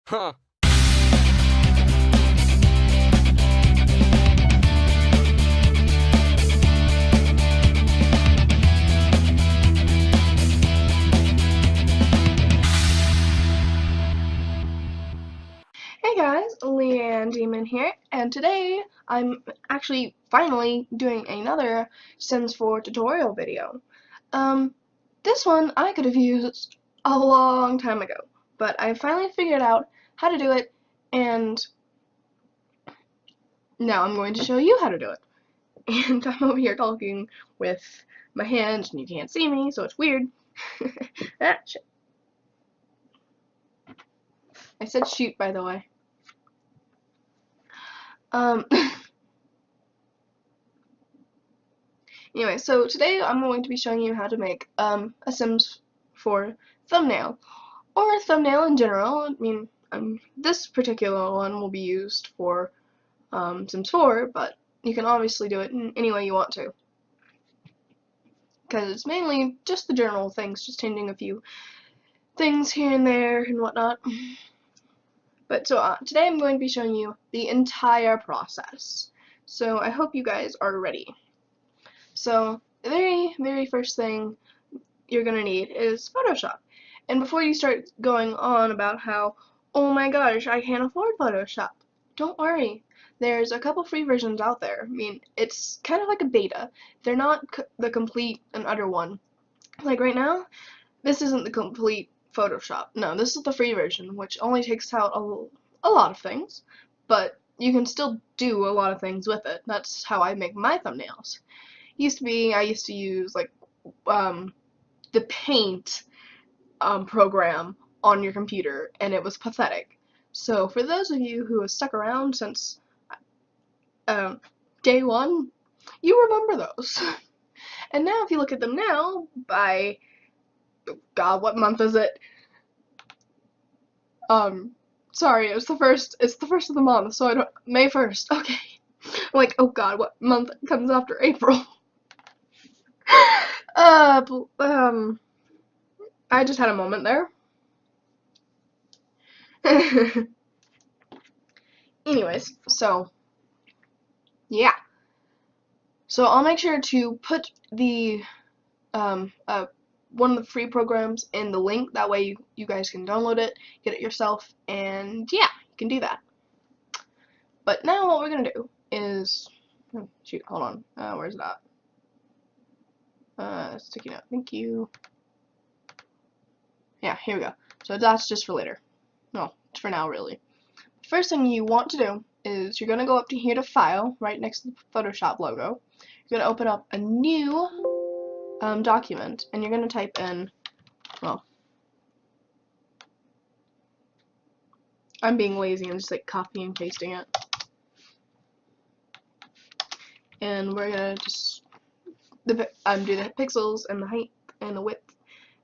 Huh. Hey guys, Leanne Demon here, and today I'm actually finally doing another Sims 4 tutorial video. Um, this one I could have used a long time ago, but I finally figured out how to do it, and now I'm going to show you how to do it. And I'm over here talking with my hands, and you can't see me, so it's weird. Ah, shit. I said shoot, by the way. Um, Anyway, so today I'm going to be showing you how to make a Sims 4 thumbnail, or a thumbnail in general. I mean, this particular one will be used for Sims 4, but you can obviously do it in any way you want to, because it's mainly just the general things, just changing a few things here and there and whatnot. But so today I'm going to be showing you the entire process. So I hope you guys are ready. So the very first thing you're gonna need is Photoshop. And before you start going on about how, oh my gosh, I can't afford Photoshop, don't worry. There's a couple free versions out there. I mean, it's kind of like a beta. They're not the complete and utter one. Like right now, this isn't the complete Photoshop. No, this is the free version, which only takes out a lot of things, but you can still do a lot of things with it. That's how I make my thumbnails. I used to use like the Paint program on your computer, and it was pathetic. So for those of you who have stuck around since um, day one, you remember those. And now if you look at them now, by God, what month is it? Um, sorry, it's the first of the month, so I don't, May 1st, okay. I'm like, oh God, what month comes after April? uh, I just had a moment there. Anyways, so, yeah. So I'll make sure to put the one of the free programs in the link. That way you guys can download it, get it yourself, and yeah, you can do that. But now what we're gonna do is, oh, shoot, hold on, where's that? Sticky note. Thank you. Yeah, here we go. So that's just for later. No, it's for now, really. First thing you want to do is you're gonna go up to here to File, right next to the Photoshop logo. You're gonna open up a new document, and you're gonna type in, well, I'm being lazy and just like copying and pasting it. And we're gonna just do the pixels and the height and the width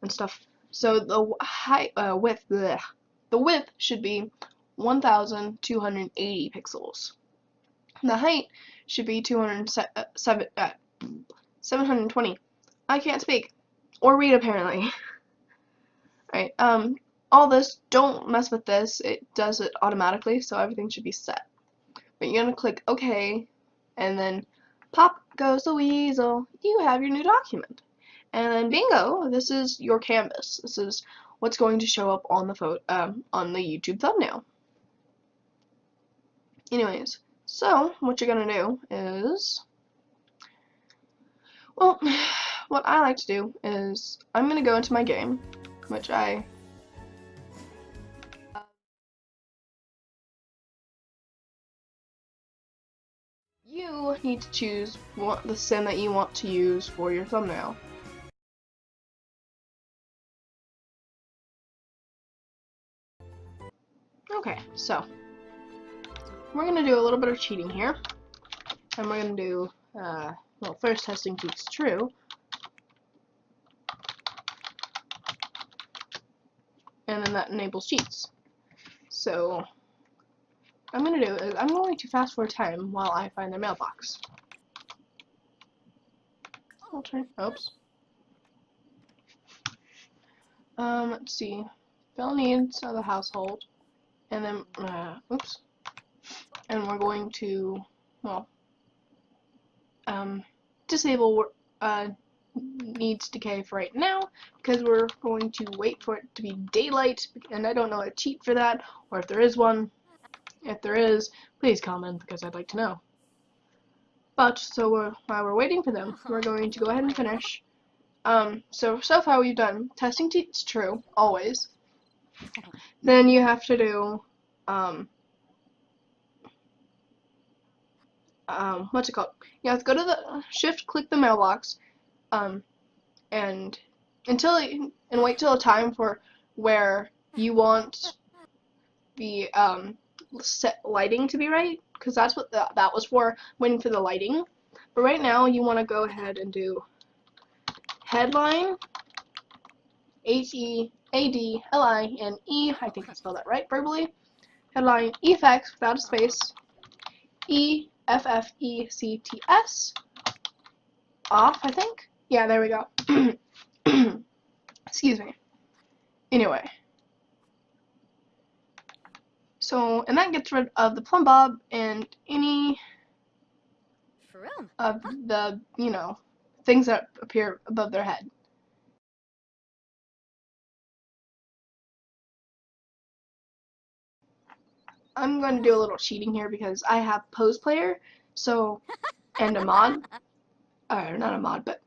and stuff. So the height, the width should be 1,280 pixels. The height should be 720. I can't speak or read apparently. Alright, all this, don't mess with this. It does it automatically, so everything should be set. But you're gonna click OK, and then pop goes the weasel. You have your new document. And then bingo, this is your canvas. This is what's going to show up on the on the YouTube thumbnail. Anyways, so what you're gonna do is, well, what I like to do is I'm gonna go into my game, which you need to choose the sim that you want to use for your thumbnail. Okay, so we're gonna do a little bit of cheating here, and we're gonna do well, first testing keeps true, and then that enables cheats. So what I'm gonna do is I'm going to fast forward time while I find their mailbox. Oops. Let's see. Bill needs of the household. and then, oops, and we're going to, well, disable needs decay for right now, because we're going to wait for it to be daylight, and I don't know a cheat for that, or if there is one. If there is, please comment, because I'd like to know. But, so while we're waiting for them, we're going to go ahead and finish. So far we've done testing teach true, always. Then you have to do, what's it called? You have to go to the, click the mailbox, and wait till a time for where you want the, set lighting to be right, because that's what that was for, waiting for the lighting. But right now you want to go ahead and do headline, HEADLINE, I think I spelled that right verbally, headline effects without a space, EFFECTS, off, I think. Yeah, there we go. Excuse me. Anyway. So, and that gets rid of the plumb bob and any of the, things that appear above their head. I'm going to do a little cheating here because I have Pose Player, so, and a mod, not a mod, but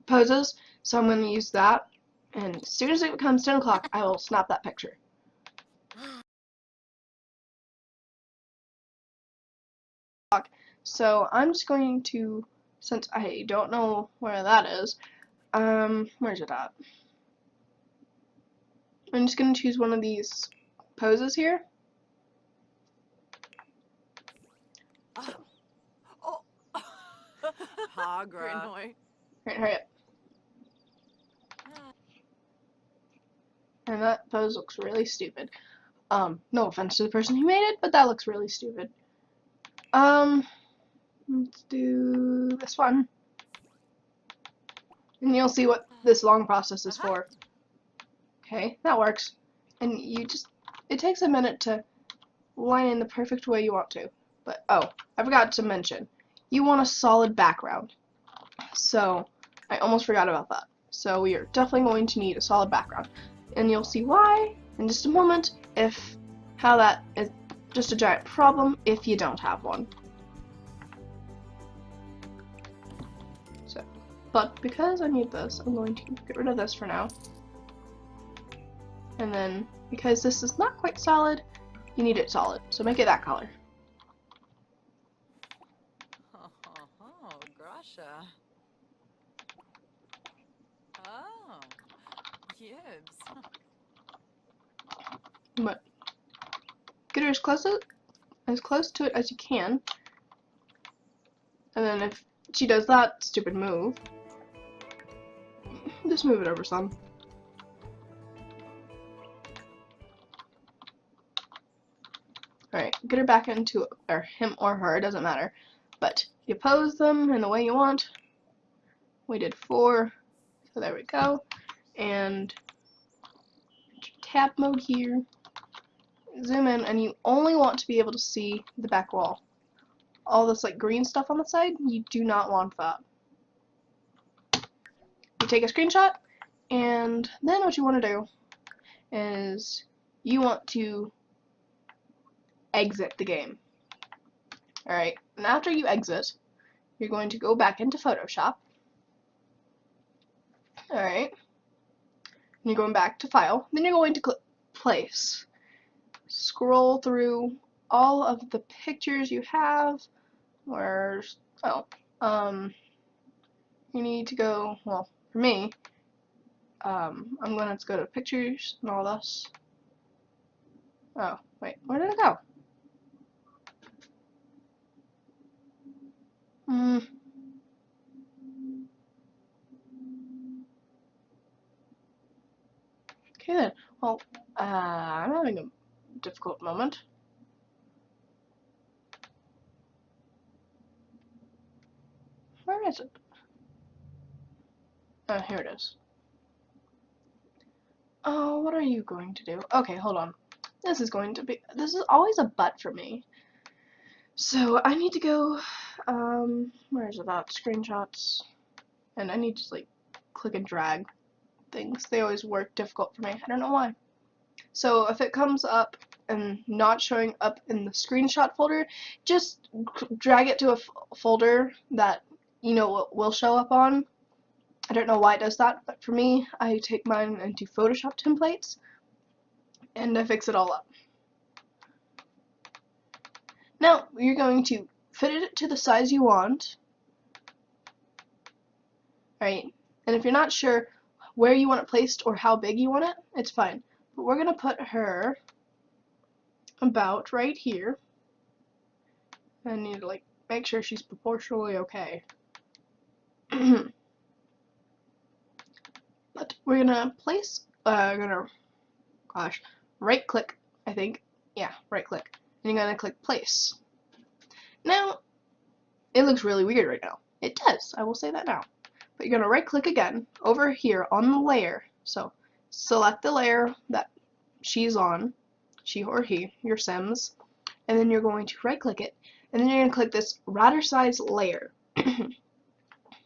Poses, so I'm going to use that, and as soon as it becomes 10 o'clock, I will snap that picture. So I'm just going to, since I don't know where that is, where's it at? I'm just going to choose one of these poses here. Right, hurry up. And that pose looks really stupid. No offense to the person who made it, but that looks really stupid. Let's do this one. And you'll see what this long process is for. Okay, that works. And it takes a minute to line in the perfect way you want to. But, oh, I forgot to mention, you want a solid background. So, I almost forgot about that. So we are definitely going to need a solid background. And you'll see why in just a moment, how that is just a giant problem if you don't have one. So, but because I need this, I'm going to get rid of this for now. And then, because this is not quite solid, you need it solid. So make it that color. Oh, Grasha. Oh, Gibbs. But get her as close to it as you can. And then if she does that stupid move, just move it over some. Alright, get her back into, or him or her, it doesn't matter. But you pose them in the way you want. We did 4, so there we go. And tab mode here. Zoom in, and you only want to be able to see the back wall. All this like green stuff on the side, you do not want that. You take a screenshot, and then what you want to do is you want to exit the game. Alright, and after you exit, you're going to go back into Photoshop. Alright, and you're going back to File, then you're going to click Place. Scroll through all of the pictures you have, or, you need to go, well, for me, I'm going to have to go to Pictures and all this. Oh, wait, where did it go? Okay then, well, I'm having a difficult moment. Where is it? Oh, here it is. Oh, what are you going to do? Okay, hold on. this is always a but for me. So I need to go, where is it at? Screenshots. And I need to like click and drag things. They always work difficult for me. I don't know why. So if it comes up and not showing up in the screenshot folder, just drag it to a folder that you know will show up on. I don't know why it does that, but for me, I take mine into Photoshop templates and I fix it all up. Now you're going to fit it to the size you want. Right? And if you're not sure where you want it placed or how big you want it, it's fine. But we're going to put her about right here. I need to like make sure she's proportionally okay. But we're gonna place, right click, I think. Yeah, right click. And you're gonna click place. Now, it looks really weird right now. It does, I will say that now. But you're gonna right click again over here on the layer. So select the layer that she's on, she or he, your Sims, and then you're going to right click it, and then you're gonna click this Raster layer.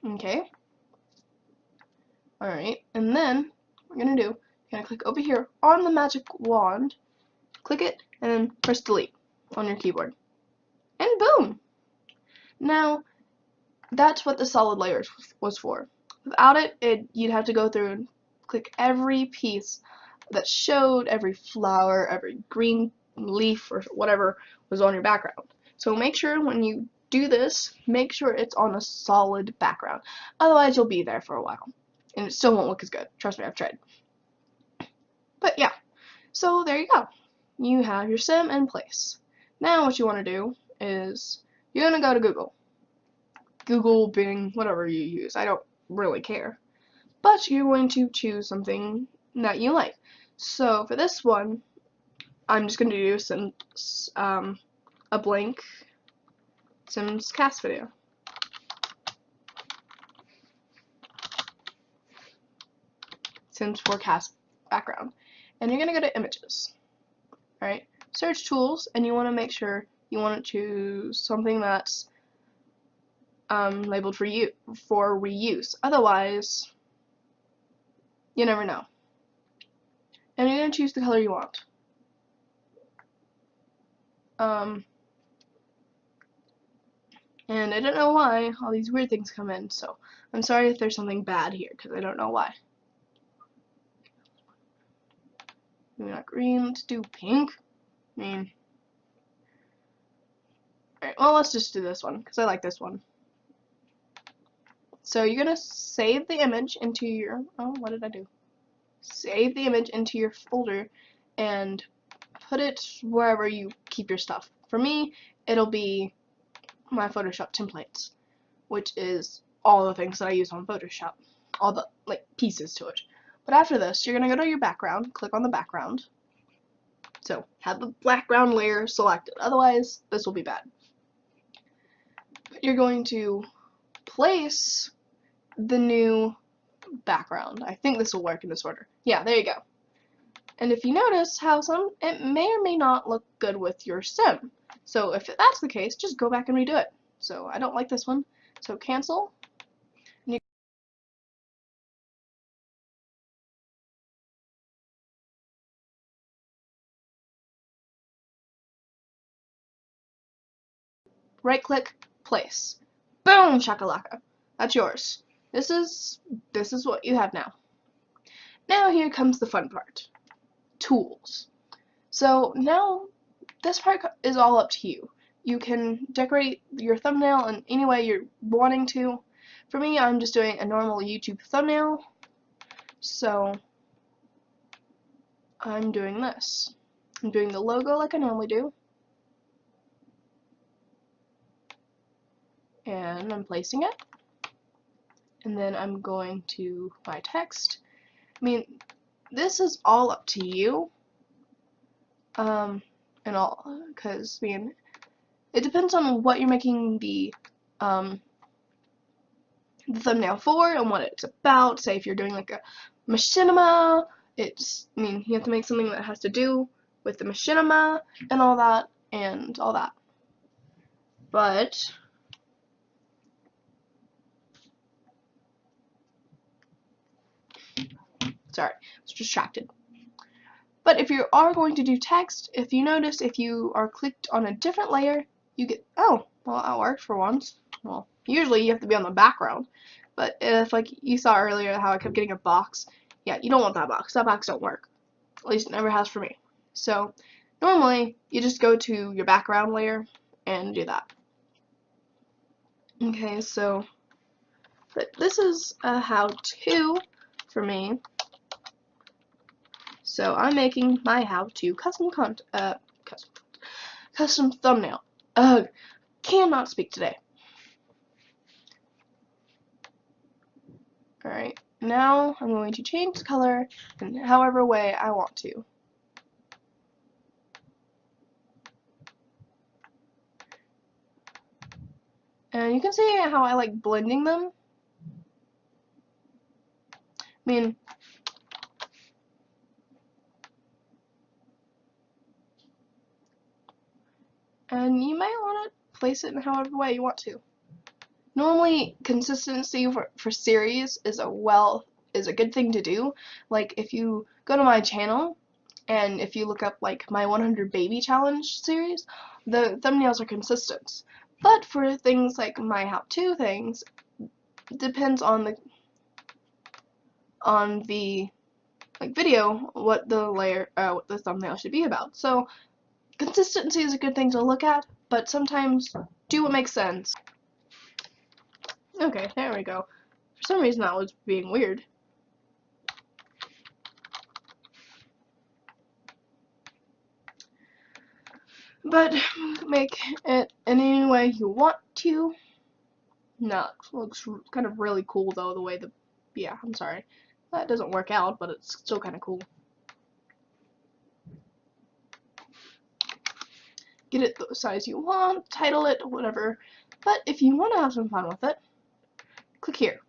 Okay. Alright, and then what we're gonna do, you're gonna click over here on the magic wand, click it, and then press delete on your keyboard. And boom! Now, that's what the solid layer was for. Without it, you'd have to go through and click every piece that showed, every flower, every green leaf, or whatever was on your background. So make sure when you do this, make sure it's on a solid background. Otherwise, you'll be there for a while. And it still won't look as good. Trust me, I've tried. But yeah, so there you go. You have your sim in place. Now what you want to do is you're going to go to Google, Bing, whatever you use. I don't really care. But you're going to choose something that you like. So for this one, I'm just going to do a blank Sims cast video. Sims 4 cast background. And you're going to go to images. Alright, search tools, and you want to make sure you want to choose something that's labeled for reuse. Otherwise, you never know. And you're going to choose the color you want. And I don't know why all these weird things come in, so I'm sorry if there's something bad here, because I don't know why. Maybe not green, let's do pink. I mean, alright, well, let's just do this one, because I like this one. So you're going to save the image into your, what did I do? Save the image into your folder and put it wherever you keep your stuff. For me, it'll be my Photoshop templates, which is all the things that I use on Photoshop, all the pieces to it. But after this, you're going to go to your background, click on the background. So have the background layer selected, otherwise this will be bad. You're going to place the new background. I think this will work in this order. Yeah, there you go. And if you notice how it may or may not look good with your sim. So if that's the case, just go back and redo it. So I don't like this one. So cancel. Right click, place. Boom, shakalaka. That's yours. This is what you have now. Now here comes the fun part. Tools. So now this part is all up to you. You can decorate your thumbnail in any way you're wanting to. For me, I'm just doing a normal YouTube thumbnail. So I'm doing this. I'm doing the logo like I normally do. And I'm placing it. And then I'm going to my text. I mean, this is all up to you. And all, because I mean, it depends on what you're making the thumbnail for and what it's about. Say if you're doing like a machinima, you have to make something that has to do with the machinima and all that But sorry, I was distracted. But if you are going to do text, if you notice if you are clicked on a different layer, you get, oh, well, that worked for once. Well, usually you have to be on the background. But if, like you saw earlier, how I kept getting a box, yeah, you don't want that box. That box don't work. At least it never has for me. So normally you just go to your background layer and do that. Okay, so but this is a how-to for me. So I'm making my how-to custom thumbnail. Ugh, cannot speak today. Alright, now I'm going to change the color in however way I want to. And you can see how I like blending them. I mean, and you might want to place it in however way you want to. Normally, consistency for series is a good thing to do. Like if you go to my channel and if you look up like my 100 baby challenge series, the thumbnails are consistent. But for things like my how-to things, it depends on the like video what the thumbnail should be about. So consistency is a good thing to look at, but sometimes do what makes sense. Okay, there we go. For some reason that was being weird. But make it in any way you want to. No, it looks kind of really cool though, the way yeah, I'm sorry. That doesn't work out, but it's still kind of cool. Get it the size you want, title it, whatever. But if you want to have some fun with it, click here.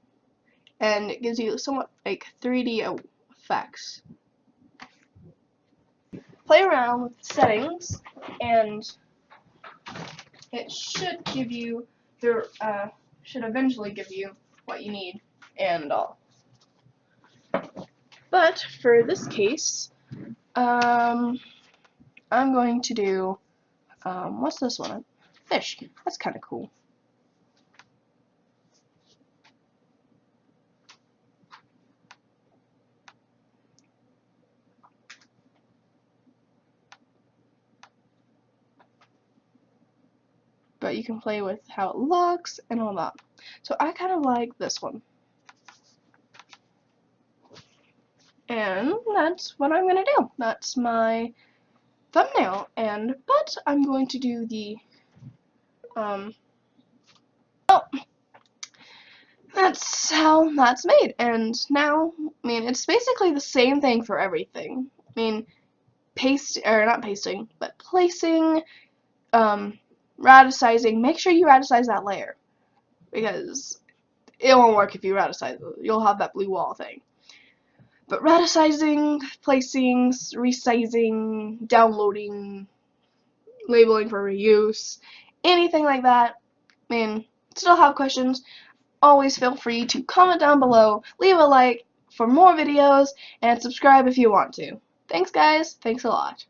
And it gives you somewhat like 3D effects. Play around with settings, and it should give you should eventually give you what you need and all. But for this case, I'm going to do what's this one? Fish. That's kind of cool. But you can play with how it looks and all that. So I kind of like this one. And that's what I'm going to do. That's my thumbnail. But I'm going to do the, well, that's how that's made. And now, I mean, it's basically the same thing for everything. I mean, not pasting, but placing, radicizing. Make sure you radicize that layer, because it won't work if you radicize it. You'll have that blue wall thing. But radicizing, placing, resizing, downloading, labeling for reuse, anything like that. I mean, still have questions, always feel free to comment down below, leave a like for more videos, and subscribe if you want to. Thanks guys, thanks a lot.